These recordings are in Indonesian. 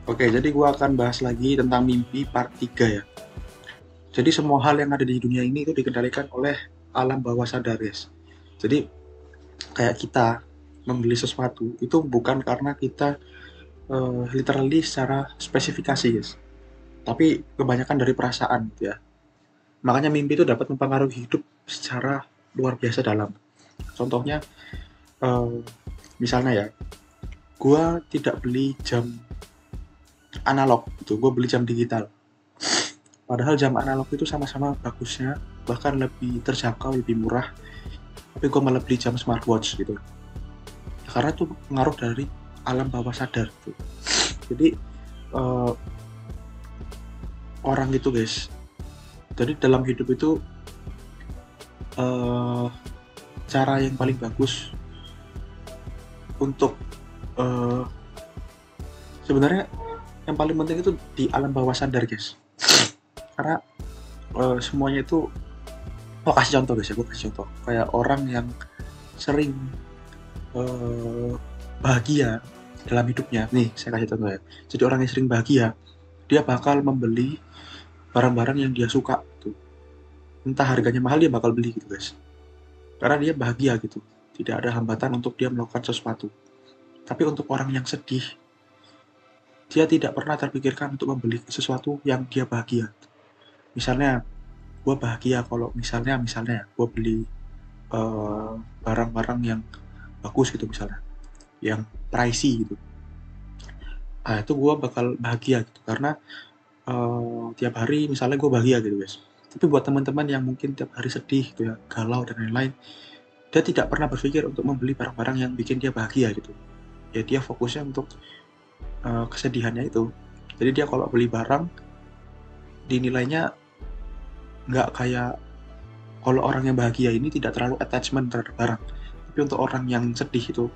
Oke, jadi gua akan bahas lagi tentang mimpi part 3 ya. Jadi semua hal yang ada di dunia ini itu dikendalikan oleh alam bawah sadar, guys. Jadi kayak kita membeli sesuatu itu bukan karena kita literally secara spesifikasi, guys. Tapi kebanyakan dari perasaan gitu ya. Makanya mimpi itu dapat mempengaruhi hidup secara luar biasa dalam. Contohnya eh, misalnya ya, gua tidak beli jam analog gitu, gua beli jam digital. Padahal jam analog itu sama-sama bagusnya, bahkan lebih terjangkau, lebih murah. Tapi gue malah beli jam smartwatch gitu. Ya, karena itu pengaruh dari alam bawah sadar. Gitu. Jadi uh, orang itu guys, jadi dalam hidup itu uh, cara yang paling bagus untuk uh, sebenarnya yang paling penting itu di alam bawah sadar guys. Karena semuanya itu, kasih contoh guys ya, gue kasih contoh. Kayak orang yang sering eh, bahagia dalam hidupnya. Nih, saya kasih contoh ya. Jadi orang yang sering bahagia, dia bakal membeli barang-barang yang dia suka gitu. Entah harganya mahal dia bakal beli gitu, guys. Karena dia bahagia gitu. Tidak ada hambatan untuk dia melakukan sesuatu. Tapi untuk orang yang sedih, dia tidak pernah terpikirkan untuk membeli sesuatu yang dia bahagia. Misalnya, gue bahagia kalau misalnya gue beli eh, barang-barang yang bagus gitu misalnya, yang pricey gitu. Nah, itu gue bakal bahagia gitu karena tiap hari misalnya gue bahagia gitu guys. Tapi buat teman-teman yang mungkin tiap hari sedih gitu ya, galau dan lain-lain, dia tidak pernah berpikir untuk membeli barang-barang yang bikin dia bahagia gitu. Ya dia fokusnya untuk kesedihannya itu. Jadi dia kalau beli barang dinilainya nggak kayak, kalau orang yang bahagia ini tidak terlalu attachment terhadap barang. Tapi untuk orang yang sedih itu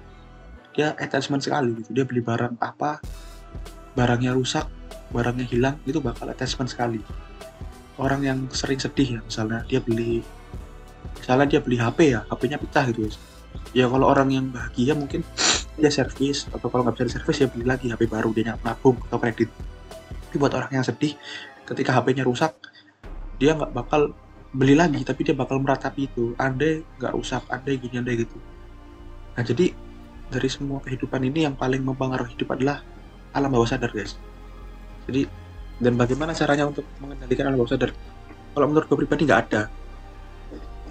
dia attachment sekali gitu. Dia beli barang apa, barangnya rusak, barangnya hilang, itu bakal attachment sekali. Orang yang sering sedih ya, misalnya dia beli HP ya, HP-nya pecah gitu guys. Ya kalau orang yang bahagia mungkin dia servis, atau kalau nggak bisa diservis ya beli lagi HP baru, dia nabung atau kredit. Tapi buat orang yang sedih ketika HP-nya rusak, dia nggak bakal beli lagi, tapi dia bakal meratapi itu, andai nggak rusak, andai gini, andai gitu. Nah jadi dari semua kehidupan ini yang paling mempengaruhi hidup adalah alam bawah sadar guys. Jadi, dan bagaimana caranya untuk mengendalikan alam bawah sadar? Kalau menurut gue pribadi nggak ada.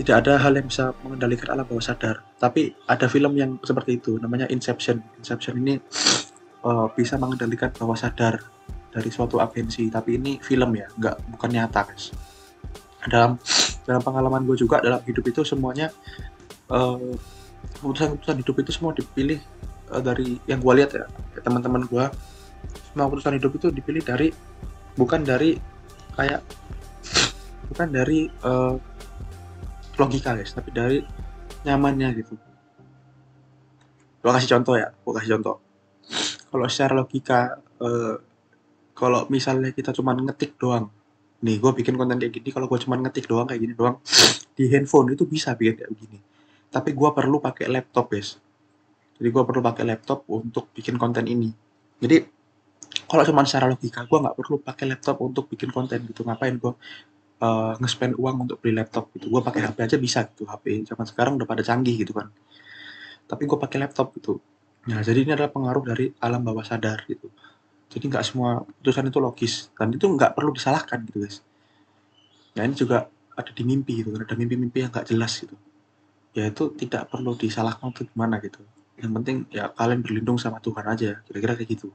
Tidak ada hal yang bisa mengendalikan alam bawah sadar. Tapi ada film yang seperti itu, namanya Inception. Inception ini bisa mengendalikan bawah sadar dari suatu agensi. Tapi ini film ya, bukan nyata guys. Dalam dalam pengalaman gue juga dalam hidup itu semuanya, uh, keputusan-keputusan hidup itu semua dipilih dari yang gue lihat ya, teman-teman gue. Semua keputusan hidup itu dipilih dari, bukan dari kayak, bukan dari logika guys, tapi dari nyamannya gitu. Gua kasih contoh ya, gua kasih contoh. Kalau secara logika, kalau misalnya kita cuma ngetik doang, nih gue bikin konten kayak gini, kalau gue cuma ngetik doang kayak gini doang di handphone itu bisa bikin kayak begini. Tapi gue perlu pakai laptop guys. Jadi gue perlu pakai laptop untuk bikin konten ini. Jadi kalau cuma secara logika, gue nggak perlu pakai laptop untuk bikin konten gitu. Ngapain gue nge-spend uang untuk beli laptop gitu? Gue pakai HP aja bisa gitu. HP zaman sekarang udah pada canggih gitu kan. Tapi gue pakai laptop gitu. Nah, jadi ini adalah pengaruh dari alam bawah sadar gitu. Jadi nggak semua putusan itu logis, dan itu nggak perlu disalahkan gitu guys. Nah ini juga ada di mimpi gitu, ada mimpi-mimpi yang nggak jelas gitu. Ya itu tidak perlu disalahkan untuk gimana gitu. Yang penting ya kalian berlindung sama Tuhan aja, kira-kira kayak gitu.